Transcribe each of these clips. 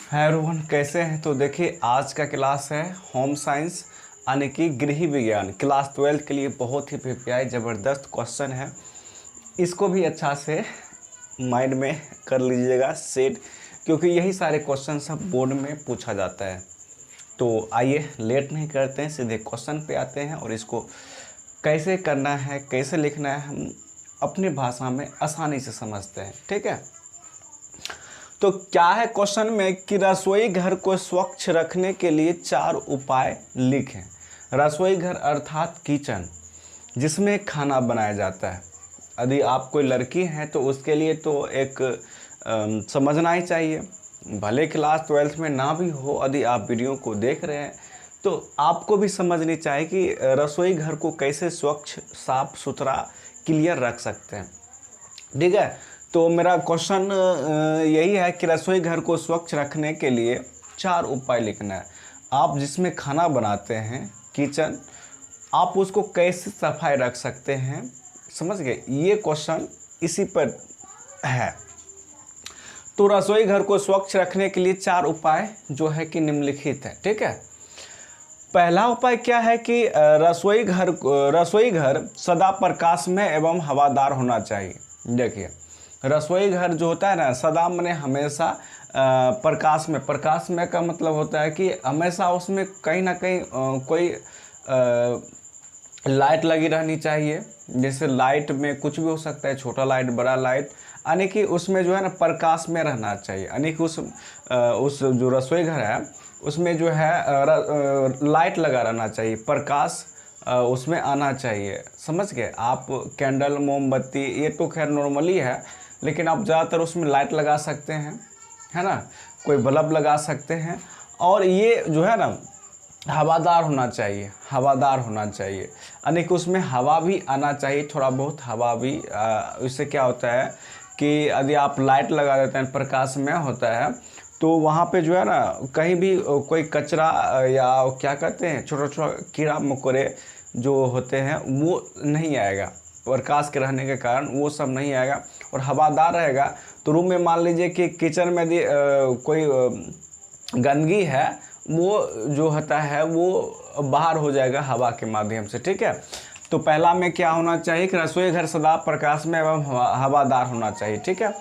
है रोहन, कैसे हैं? तो देखिए, आज का क्लास है होम साइंस यानी कि गृह विज्ञान। क्लास 12 के लिए बहुत ही प्यारे ज़बरदस्त क्वेश्चन है। इसको भी अच्छा से माइंड में कर लीजिएगा सेट, क्योंकि यही सारे क्वेश्चन सब बोर्ड में पूछा जाता है। तो आइए लेट नहीं करते हैं, सीधे क्वेश्चन पे आते हैं और इसको कैसे करना है, कैसे लिखना है, हम अपनी भाषा में आसानी से समझते हैं। ठीक है, तो क्या है क्वेश्चन में कि रसोई घर को स्वच्छ रखने के लिए 4 उपाय लिखें। रसोई घर अर्थात किचन, जिसमें खाना बनाया जाता है। यदि आप कोई लड़की हैं तो उसके लिए तो एक समझना ही चाहिए, भले क्लास 12 में ना भी हो। यदि आप वीडियो को देख रहे हैं तो आपको भी समझनी चाहिए कि रसोई घर को कैसे स्वच्छ, साफ सुथरा, क्लियर रख सकते हैं। ठीक है, तो मेरा क्वेश्चन यही है कि रसोई घर को स्वच्छ रखने के लिए 4 उपाय लिखना है। आप जिसमें खाना बनाते हैं, किचन, आप उसको कैसे सफाई रख सकते हैं, समझ गए? ये क्वेश्चन इसी पर है। तो रसोई घर को स्वच्छ रखने के लिए 4 उपाय जो है कि निम्नलिखित है। ठीक है, पहला उपाय क्या है कि रसोई घर सदा प्रकाशमय एवं हवादार होना चाहिए। देखिए, रसोई घर जो होता है ना, सदा माने हमेशा प्रकाश में का मतलब होता है कि हमेशा उसमें कहीं ना कहीं कोई लाइट लगी रहनी चाहिए। जैसे लाइट में कुछ भी हो सकता है, छोटा लाइट, बड़ा लाइट, यानी कि उसमें जो है ना प्रकाश में रहना चाहिए। यानी कि उस जो रसोई घर है उसमें जो है लाइट लगा रहना चाहिए, प्रकाश उसमें आना चाहिए। समझ गए आप? कैंडल, मोमबत्ती, ये तो खैर नॉर्मली है, लेकिन आप ज़्यादातर उसमें लाइट लगा सकते हैं, है ना, कोई बल्ब लगा सकते हैं। और ये जो है ना हवादार होना चाहिए, हवादार होना चाहिए, यानी कि उसमें हवा भी आना चाहिए, थोड़ा बहुत हवा भी। इससे क्या होता है कि यदि आप लाइट लगा देते हैं, प्रकाश में होता है, तो वहाँ पे जो है ना कहीं भी कोई कचरा या क्या कहते हैं, छोटा छोटा कीड़ा मकोड़े जो होते हैं वो नहीं आएगा। प्रकाश के रहने के कारण वो सब नहीं आएगा और हवादार रहेगा। तो रूम में मान लीजिए कि किचन में यदि कोई गंदगी है, वो जो होता है वो बाहर हो जाएगा हवा के माध्यम से। ठीक है, तो पहला में क्या होना चाहिए कि रसोई घर सदा प्रकाश में एवं हवादार होना चाहिए। ठीक है,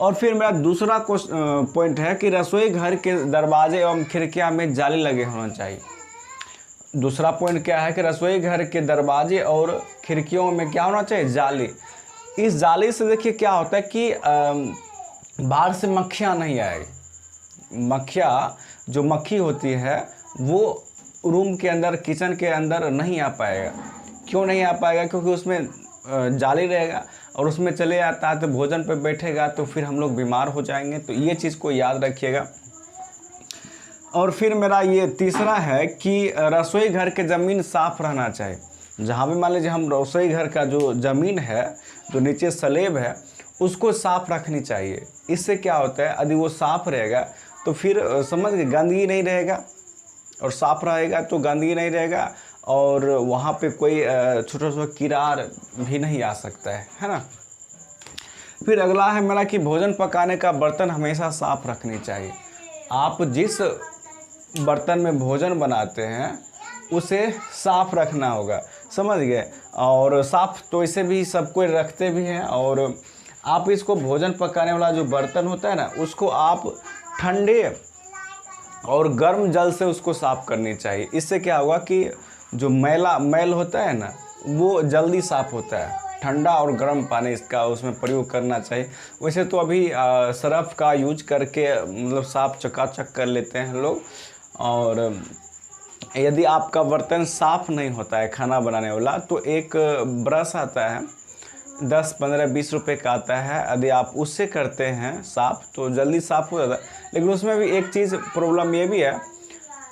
और फिर मेरा दूसरा पॉइंट है कि रसोई घर के दरवाजे एवं खिड़कियां में जाली लगे होना चाहिए। दूसरा पॉइंट क्या है कि रसोई घर के दरवाजे और खिड़कियों में क्या होना चाहिए? जाली। इस जाली से देखिए क्या होता है कि बाहर से मक्खियाँ नहीं आएगी। जो मक्खी होती है वो रूम के अंदर, किचन के अंदर नहीं आ पाएगा। क्यों नहीं आ पाएगा? क्योंकि उसमें जाली रहेगा और उसमें चले आता है तो भोजन पर बैठेगा, तो फिर हम लोग बीमार हो जाएंगे। तो ये चीज़ को याद रखिएगा। और फिर मेरा ये तीसरा है कि रसोई घर के ज़मीन साफ़ रहना चाहिए। जहाँ भी मान लीजिए हम रसोई घर का जो ज़मीन है, जो नीचे स्लेब है, उसको साफ़ रखनी चाहिए। इससे क्या होता है, यदि वो साफ़ रहेगा तो फिर समझ गए, गंदगी नहीं रहेगा, और साफ़ रहेगा तो गंदगी नहीं रहेगा, और वहाँ पे कोई छोटा छोटा कीड़ा भी नहीं आ सकता है ना। फिर अगला है मेरा कि भोजन पकाने का बर्तन हमेशा साफ़ रखनी चाहिए। आप जिस बर्तन में भोजन बनाते हैं उसे साफ़ रखना होगा, समझ गए? और साफ़ तो इसे भी सब कोई रखते भी हैं। और आप इसको भोजन पकाने वाला जो बर्तन होता है ना, उसको आप ठंडे और गर्म जल से उसको साफ़ करनी चाहिए। इससे क्या होगा कि जो मैल होता है ना, वो जल्दी साफ़ होता है। ठंडा और गर्म पानी इसका उसमें प्रयोग करना चाहिए। वैसे तो अभी सर्फ का यूज करके मतलब साफ़ चकाचक कर लेते हैं लोग। और यदि आपका बर्तन साफ़ नहीं होता है खाना बनाने वाला, तो एक ब्रश आता है, 10, 15, 20 रुपए का आता है। यदि आप उससे करते हैं साफ़ तो जल्दी साफ़ हो जाता है। लेकिन उसमें भी एक चीज़ प्रॉब्लम ये भी है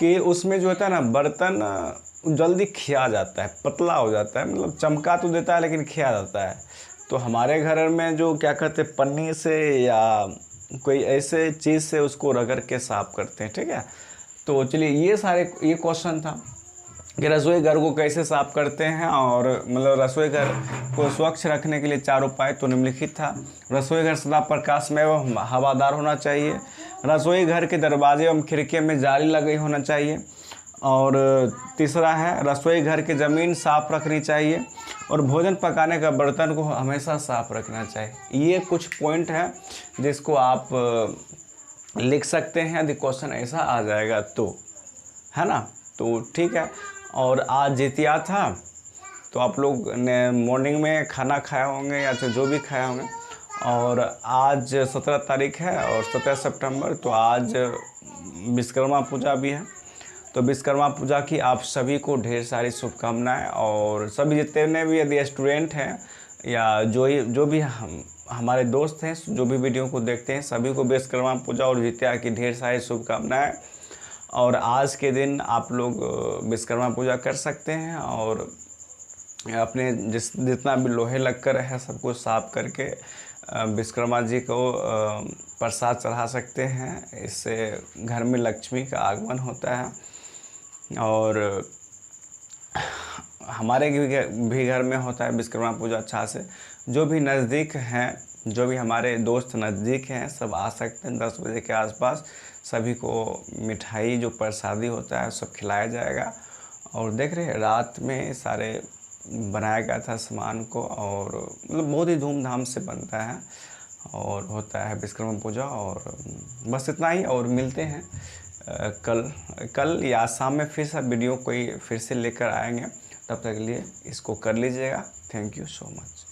कि उसमें जो होता है ना, बर्तन जल्दी खिया जाता है, पतला हो जाता है, मतलब चमका तो देता है लेकिन खिया जाता है। तो हमारे घर में जो क्या कहते हैं, पन्नी से या कोई ऐसे चीज़ से उसको रगड़ के साफ़ करते हैं। ठीक है, तो चलिए ये क्वेश्चन था कि रसोई घर को कैसे साफ़ करते हैं, और मतलब रसोई घर को स्वच्छ रखने के लिए 4 उपाय तो निम्नलिखित था। रसोई घर सदा प्रकाश में एवं हवादार होना चाहिए। रसोई घर के दरवाजे एवं खिड़की में जाली लगी होना चाहिए। और तीसरा है रसोई घर की ज़मीन साफ़ रखनी चाहिए और भोजन पकाने का बर्तन को हमेशा साफ़ रखना चाहिए। ये कुछ पॉइंट हैं जिसको आप लिख सकते हैं यदि क्वेश्चन ऐसा आ जाएगा तो, है ना। तो ठीक है। और आज जितिया था तो आप लोग ने मॉर्निंग में खाना खाए होंगे या तो जो भी खाए होंगे। और आज 17 तारीख है और 17 सितंबर, तो आज विश्वकर्मा पूजा भी है। तो विश्वकर्मा पूजा की आप सभी को ढेर सारी शुभकामनाएं। और सभी जितने भी यदि स्टूडेंट हैं या जो भी हमारे दोस्त हैं जो भी वीडियो को देखते हैं, सभी को विश्वकर्मा पूजा और जितिया की ढेर सारी शुभकामनाएं। और आज के दिन आप लोग विश्वकर्मा पूजा कर सकते हैं और अपने जितना भी लोहे लगकर है सबको साफ करके विश्वकर्मा जी को प्रसाद चढ़ा सकते हैं। इससे घर में लक्ष्मी का आगमन होता है। और हमारे भी घर में होता है विश्वकर्मा पूजा अच्छा से। जो भी नज़दीक हैं, जो भी हमारे दोस्त नज़दीक हैं, सब आ सकते हैं। 10 बजे के आसपास सभी को मिठाई जो प्रसादी होता है सब खिलाया जाएगा। और देख रहे हैं रात में सारे बनाया गया था सामान को, और मतलब बहुत ही धूमधाम से बनता है और होता है विश्वकर्मा पूजा। और बस इतना ही। और मिलते हैं कल या शाम में फिर से वीडियो कोई फिर से लेकर आएंगे। तब तक के लिए इसको कर लीजिएगा। Thank you so much.